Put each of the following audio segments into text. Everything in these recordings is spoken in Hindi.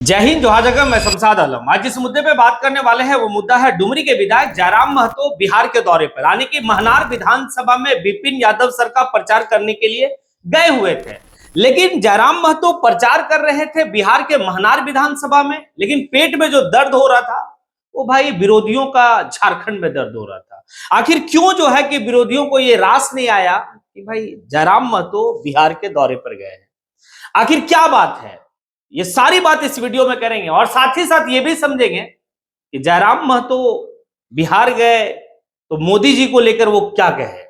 जय हिंद, जोहार जगह। मैं शमशाद आलम। आज जिस मुद्दे पे बात करने वाले हैं वो मुद्दा है डुमरी के विधायक जयराम महतो बिहार के दौरे पर, यानी कि महनार विधानसभा में विपिन यादव सर का प्रचार करने के लिए गए हुए थे। लेकिन जयराम महतो प्रचार कर रहे थे बिहार के महनार विधानसभा में, लेकिन पेट में जो दर्द हो रहा था वो भाई विरोधियों का झारखंड में दर्द हो रहा था। आखिर क्यों जो है कि विरोधियों को ये रास नहीं आया कि भाई जयराम महतो बिहार के दौरे पर गए हैं? आखिर क्या बात है, ये सारी बात इस वीडियो में करेंगे और साथ ही साथ ये भी समझेंगे कि जयराम महतो बिहार गए तो मोदी जी को लेकर वो क्या कहे।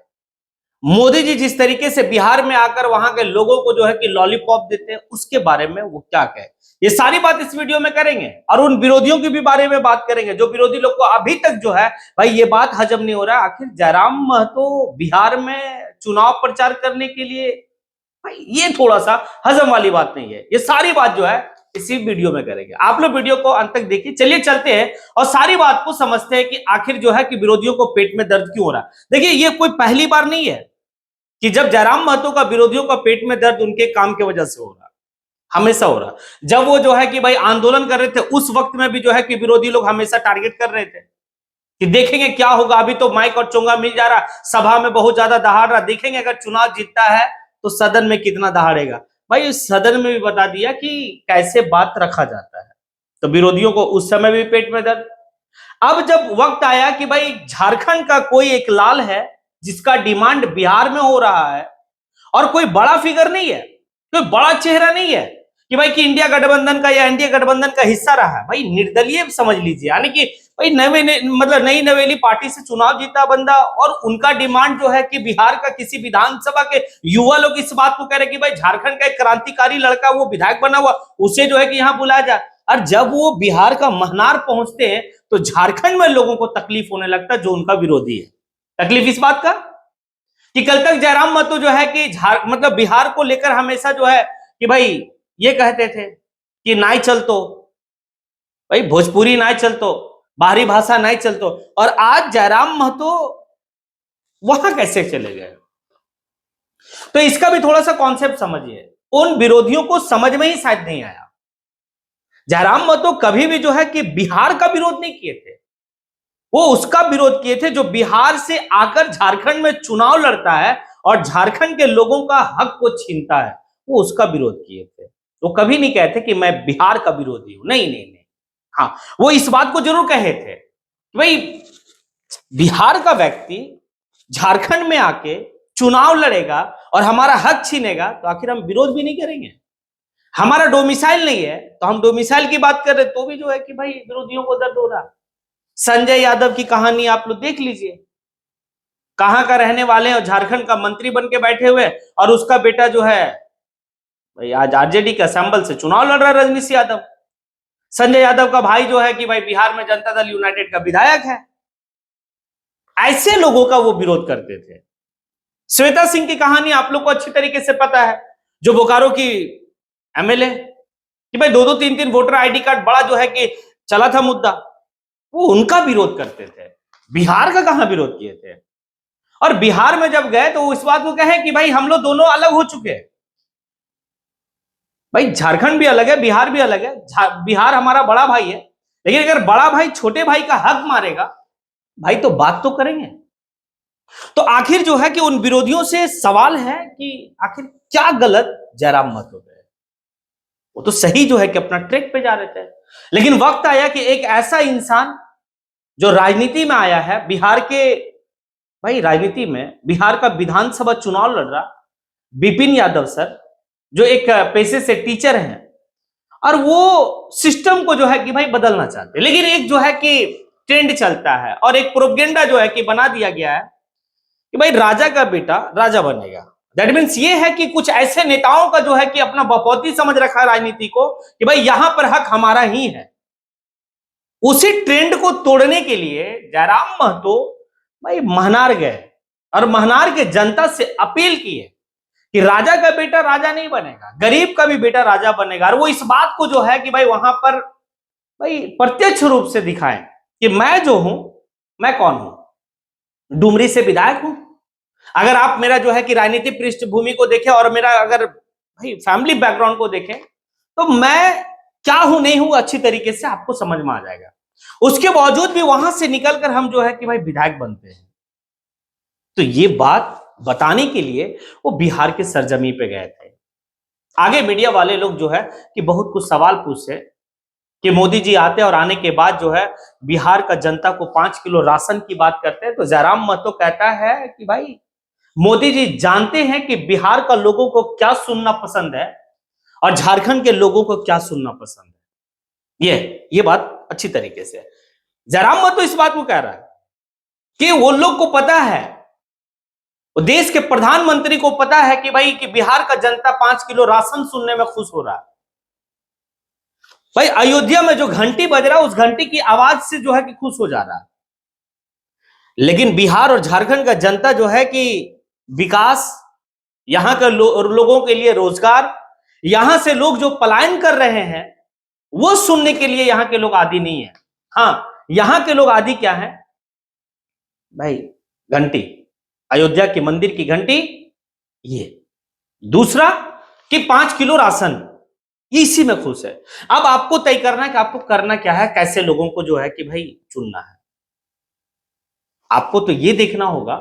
मोदी जी जिस तरीके से बिहार में आकर वहां के लोगों को जो है कि लॉलीपॉप देते हैं, उसके बारे में वो क्या कहे। ये सारी बात इस वीडियो में करेंगे और उन विरोधियों की भी बारे में बात करेंगे जो विरोधी लोग को अभी तक जो है भाई ये बात हजम नहीं हो रहा है। आखिर जयराम महतो बिहार में चुनाव प्रचार करने के लिए भाई ये थोड़ा सा हजम वाली बात नहीं है। ये सारी बात जो है इसी वीडियो में करेंगे। आप लोग वीडियो को अंत तक देखिए। चलिए चलते हैं और सारी बात को समझते हैं कि आखिर जो है कि विरोधियों को पेट में दर्द क्यों हो रहा है। देखिए, ये कोई पहली बार नहीं है कि जब जयराम महतो का विरोधियों का पेट में दर्द उनके काम की वजह से हो रहा, हमेशा हो रहा। जब वो जो है कि भाई आंदोलन कर रहे थे उस वक्त में भी जो है कि विरोधी लोग हमेशा टारगेट कर रहे थे कि देखेंगे क्या होगा। अभी तो माइक और चोंगा मिल जा रहा, सभा में बहुत ज्यादा दहाड़ रहा, देखेंगे अगर चुनाव जीतता है तो सदन में कितना दहाड़ेगा। भाई इस सदन में भी बता दिया कि कैसे बात रखा जाता है। तो विरोधियों को उस समय भी पेट में दर्द। अब जब वक्त आया कि भाई झारखंड का कोई एक लाल है जिसका डिमांड बिहार में हो रहा है और कोई बड़ा फिगर नहीं है, कोई बड़ा चेहरा नहीं है कि भाई कि इंडिया गठबंधन का या एनडीए गठबंधन का हिस्सा रहा है, भाई निर्दलीय समझ लीजिए, यानी कि भाई मतलब नई नवेली पार्टी से चुनाव जीता बंदा और उनका डिमांड जो है कि बिहार का किसी विधानसभा के युवा लोग इस बात को कह रहे कि भाई झारखंड का एक क्रांतिकारी लड़का वो विधायक बना हुआ, उसे जो है कि यहाँ बुलाया जाए। और जब वो बिहार का महनार पहुंचते हैं तो झारखंड में लोगों को तकलीफ होने लगता है जो उनका विरोधी है। तकलीफ इस बात का कि कल तक जयराम महतो जो है कि मतलब बिहार को लेकर हमेशा जो है कि भाई ये कहते थे कि नाई चल तो भाई भोजपुरी नाई चल तो, बाहरी भाषा नहीं चल तो, और आज जयराम महतो वहां कैसे चले गए? तो इसका भी थोड़ा सा कॉन्सेप्ट समझिए। उन विरोधियों को समझ में ही शायद नहीं आया। जयराम महतो कभी भी जो है कि बिहार का विरोध नहीं किए थे, वो उसका विरोध किए थे जो बिहार से आकर झारखंड में चुनाव लड़ता है और झारखंड के लोगों का हक को छीनता है, वो उसका विरोध किए थे। वो कभी नहीं कहते कि मैं बिहार का विरोधी हूं, नहीं नहीं नहीं। हाँ, वो इस बात को जरूर कहे थे भाई बिहार का व्यक्ति झारखंड में आके चुनाव लड़ेगा और हमारा हक छीनेगा तो आखिर हम विरोध भी नहीं करेंगे। हमारा डोमिसाइल नहीं है तो हम डोमिसाइल की बात कर रहे तो भी जो है कि भाई विरोधियों को दर्द हो रहा। संजय यादव की कहानी आप लोग देख लीजिए, कहां का रहने वाले हैं और झारखंड का मंत्री बन के बैठे हुए, और उसका बेटा जो है भाई आज आरजेडी के असेंबल से चुनाव लड़ रहा है, रजनीश यादव। संजय यादव का भाई जो है कि भाई बिहार में जनता दल यूनाइटेड का विधायक है। ऐसे लोगों का वो विरोध करते थे। श्वेता सिंह की कहानी आप लोग को अच्छी तरीके से पता है, जो बोकारो की एमएलए कि भाई दो दो तीन तीन वोटर आईडी कार्ड बड़ा जो है कि चला था मुद्दा, वो उनका विरोध करते थे। बिहार का कहां विरोध किए थे? और बिहार में जब गए तो इस बात को कहे कि भाई हम लोग दोनों अलग हो चुके हैं। भाई झारखंड भी अलग है, बिहार भी अलग है। बिहार हमारा बड़ा भाई है, लेकिन अगर बड़ा भाई छोटे भाई का हक मारेगा भाई तो बात तो करेंगे। तो आखिर जो है कि उन विरोधियों से सवाल है कि आखिर क्या गलत जयराम महतो पे? वो तो सही जो है कि अपना ट्रैक पे जा रहे थे, लेकिन वक्त आया कि एक ऐसा इंसान जो राजनीति में आया है, बिहार के भाई राजनीति में बिहार का विधानसभा चुनाव लड़ रहा विपिन यादव सर, जो एक पेशे से टीचर हैं और वो सिस्टम को जो है कि भाई बदलना चाहते हैं, लेकिन एक जो है कि ट्रेंड चलता है और एक प्रोपेगेंडा जो है कि बना दिया गया है कि भाई राजा का बेटा राजा बनेगा। दैट मीन्स ये है कि कुछ ऐसे नेताओं का जो है कि अपना बपौती समझ रखा है राजनीति को कि भाई यहां पर हक हमारा ही है। उसी ट्रेंड को तोड़ने के लिए जयराम महतो भाई महनार गए और महनार के जनता से अपील की है कि राजा का बेटा राजा नहीं बनेगा, गरीब का भी बेटा राजा बनेगा। और वो इस बात को जो है कि भाई वहां पर भाई प्रत्यक्ष रूप से दिखाएं कि मैं जो हूं, मैं कौन हूं। डुमरी से विधायक हूं। अगर आप मेरा जो है कि राजनीतिक पृष्ठभूमि को देखें और मेरा अगर भाई फैमिली बैकग्राउंड को देखें तो मैं क्या हूं नहीं हूं अच्छी तरीके से आपको समझ में आ जाएगा। उसके बावजूद भी वहां से निकलकर हम जो है कि भाई विधायक बनते हैं। तो ये बात बताने के लिए वो बिहार के सरजमी पे गए थे। आगे मीडिया वाले लोग जो है कि बहुत कुछ सवाल पूछे कि मोदी जी आते और आने के बाद जो है बिहार का जनता को 5 किलो राशन की बात करते हैं। तो जयराम महतो कहता है कि भाई मोदी जी जानते हैं कि बिहार का लोगों को क्या सुनना पसंद है और झारखंड के लोगों को क्या सुनना पसंद है। ये बात अच्छी तरीके से जयराम महतो इस बात को कह रहा है कि वो लोग को पता है, वो देश के प्रधानमंत्री को पता है कि भाई कि बिहार का जनता 5 किलो राशन सुनने में खुश हो रहा है। भाई अयोध्या में जो घंटी बज रहा है उस घंटी की आवाज से जो है कि खुश हो जा रहा है। लेकिन बिहार और झारखंड का जनता जो है कि विकास, यहां के लोगों के लिए रोजगार, यहां से लोग जो पलायन कर रहे हैं वो सुनने के लिए यहां के लोग आदी नहीं है। हाँ, यहां के लोग आदी क्या है भाई, घंटी, अयोध्या के मंदिर की घंटी, ये दूसरा कि 5 किलो राशन, इसी में खुश है। अब आपको तय करना है कि आपको करना क्या है, कैसे लोगों को जो है कि भाई चुनना है। आपको तो ये देखना होगा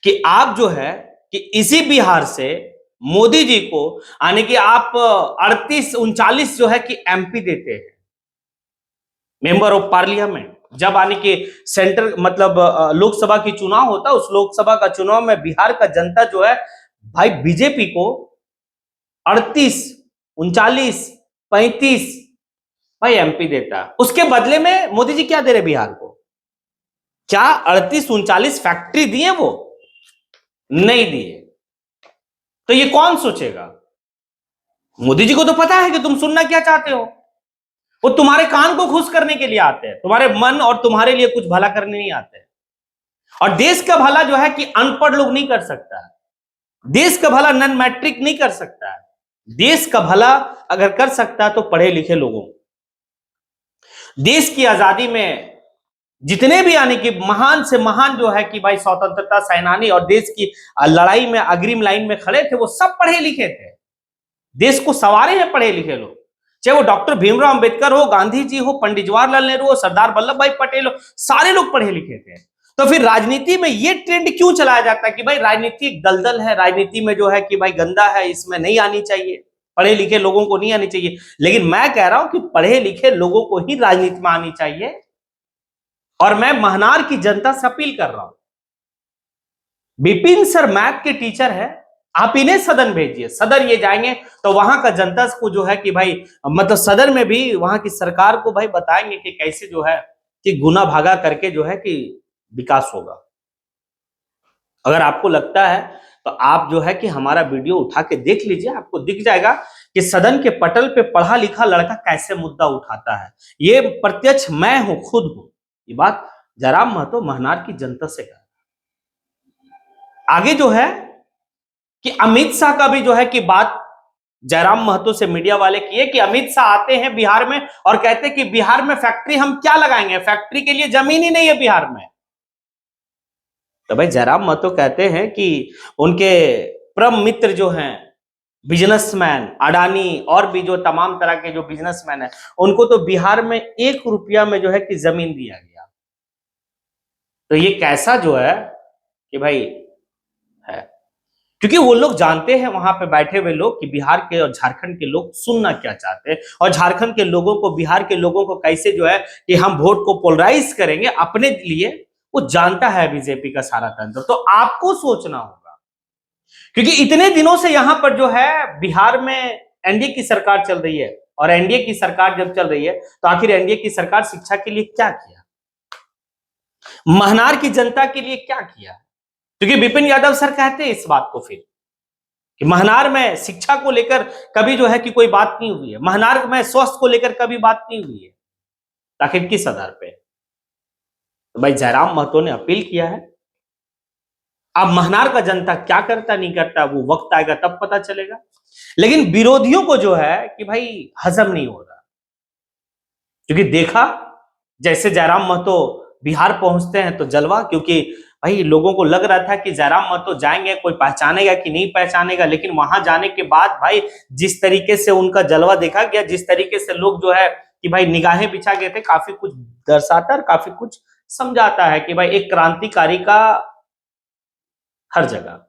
कि आप जो है कि इसी बिहार से मोदी जी को आने की आप 38-39 जो है कि एमपी देते हैं, मेंबर ऑफ पार्लियामेंट। जब आने के सेंटर मतलब लोकसभा की चुनाव होता है, उस लोकसभा का चुनाव में बिहार का जनता जो है भाई बीजेपी को 38, 39, 35 भाई एमपी देता है। उसके बदले में मोदी जी क्या दे रहे बिहार को? क्या 38-39 फैक्ट्री दिए? वो नहीं दिए। तो ये कौन सोचेगा? मोदी जी को तो पता है कि तुम सुनना क्या चाहते हो। वो तुम्हारे कान को खुश करने के लिए आते हैं, तुम्हारे मन और तुम्हारे लिए कुछ भला करने नहीं आते। और देश का भला जो है कि अनपढ़ लोग नहीं कर सकता है, देश का भला नॉन मैट्रिक नहीं कर सकता है। देश का भला अगर कर सकता है तो पढ़े लिखे लोगों। देश की आजादी में जितने भी आने की महान से महान जो है कि भाई स्वतंत्रता सेनानी और देश की लड़ाई में अग्रिम लाइन में खड़े थे, वो सब पढ़े लिखे थे। देश को संवारे हैं पढ़े लिखे लोग, चाहे वो डॉक्टर भीमराव अंबेडकर हो, गांधी जी हो, पंडित जवाहरलाल नेहरू हो, सरदार वल्लभ भाई पटेल हो, सारे लोग पढ़े लिखे थे। तो फिर राजनीति में ये ट्रेंड क्यों चलाया जाता है कि भाई राजनीति एक दलदल है, राजनीति में जो है कि भाई गंदा है, इसमें नहीं आनी चाहिए, पढ़े लिखे लोगों को नहीं आनी चाहिए। लेकिन मैं कह रहा हूं कि पढ़े लिखे लोगों को ही राजनीति में आनी चाहिए। और मैं महनार की जनता से अपील कर रहा हूं, विपिन सर मैथ के टीचर है, आप इन्हें सदन भेजिए। सदन ये जाएंगे तो वहां का जनता को जो है कि भाई मतलब सदन में भी वहां की सरकार को भाई बताएंगे कि कैसे जो है कि गुना भागा करके जो है कि विकास होगा। अगर आपको लगता है तो आप जो है कि हमारा वीडियो उठा के देख लीजिए, आपको दिख जाएगा कि सदन के पटल पे पढ़ा लिखा लड़का कैसे मुद्दा उठाता है। ये प्रत्यक्ष मैं हूं, खुद हूं। ये बात जयराम महतो महनार की जनता से कहा। आगे जो है कि अमित शाह का भी जो है कि बात जयराम महतो से मीडिया वाले किए कि अमित शाह आते हैं बिहार में और कहते हैं कि बिहार में फैक्ट्री हम क्या लगाएंगे, फैक्ट्री के लिए जमीन ही नहीं है बिहार में। तो भाई जयराम महतो कहते हैं कि उनके परम मित्र जो हैं बिजनेसमैन अडानी और भी जो तमाम तरह के जो बिजनेसमैन है, उनको तो बिहार में 1 रुपया में जो है कि जमीन दिया गया। तो ये कैसा जो है कि भाई है, क्योंकि वो लोग जानते हैं वहां पे बैठे हुए लोग कि बिहार के और झारखंड के लोग सुनना क्या चाहते हैं और झारखंड के लोगों को, बिहार के लोगों को कैसे जो है कि हम वोट को पोलराइज करेंगे अपने लिए, वो जानता है बीजेपी का सारा तंत्र। तो आपको सोचना होगा, क्योंकि इतने दिनों से यहां पर जो है बिहार में एनडीए की सरकार चल रही है, और एनडीए की सरकार जब चल रही है तो आखिर एनडीए की सरकार शिक्षा के लिए क्या किया, महनार की जनता के लिए क्या किया? क्योंकि विपिन यादव सर कहते हैं इस बात को फिर कि महनार में शिक्षा को लेकर कभी जो है कि कोई बात नहीं हुई है, महनार में स्वास्थ्य को लेकर कभी बात नहीं हुई है। आखिर किस आधार पे? तो भाई जयराम महतो ने अपील किया है। अब महनार का जनता क्या करता नहीं करता वो वक्त आएगा तब पता चलेगा। लेकिन विरोधियों को जो है कि भाई हजम नहीं हो रहा, क्योंकि देखा जैसे जयराम महतो बिहार पहुंचते हैं तो जलवा, क्योंकि भाई लोगों को लग रहा था कि जयराम महतो जाएंगे, कोई पहचानेगा कि नहीं पहचानेगा, लेकिन वहां जाने के बाद भाई जिस तरीके से उनका जलवा देखा गया, जिस तरीके से लोग जो है कि भाई निगाहें बिछा गए थे, काफी कुछ दर्शाता और काफी कुछ समझाता है कि भाई एक क्रांतिकारी का हर जगह।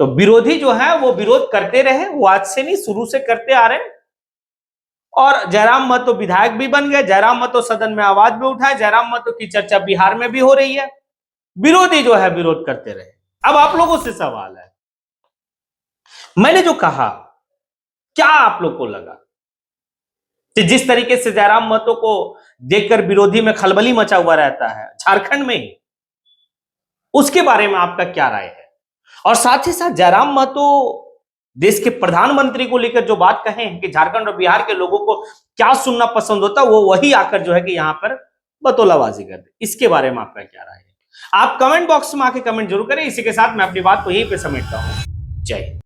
तो विरोधी जो है वो विरोध करते रहे, वो आज से नहीं शुरू से करते आ रहे हैं। और जयराम महतो विधायक भी बन गए, जयराम महतो सदन में आवाज भी उठाए, जयराम महतो की चर्चा बिहार में भी हो रही है। विरोधी जो है विरोध करते रहे। अब आप लोगों से सवाल है, मैंने जो कहा क्या आप लोग को लगा कि जिस तरीके से जयराम महतो को देखकर विरोधी में खलबली मचा हुआ रहता है झारखंड में ही, उसके बारे में आपका क्या राय है? और साथ ही साथ जयराम महतो देश के प्रधानमंत्री को लेकर जो बात कहे हैं कि झारखंड और बिहार के लोगों को क्या सुनना पसंद होता है, वो वही आकर जो है कि यहां पर बतौलाबाजी करते, इसके बारे में आपका क्या राय है? आप कमेंट बॉक्स में आके कमेंट जरूर करें। इसी के साथ मैं अपनी बात को यहीं पे समेटता हूं। जय हिंद।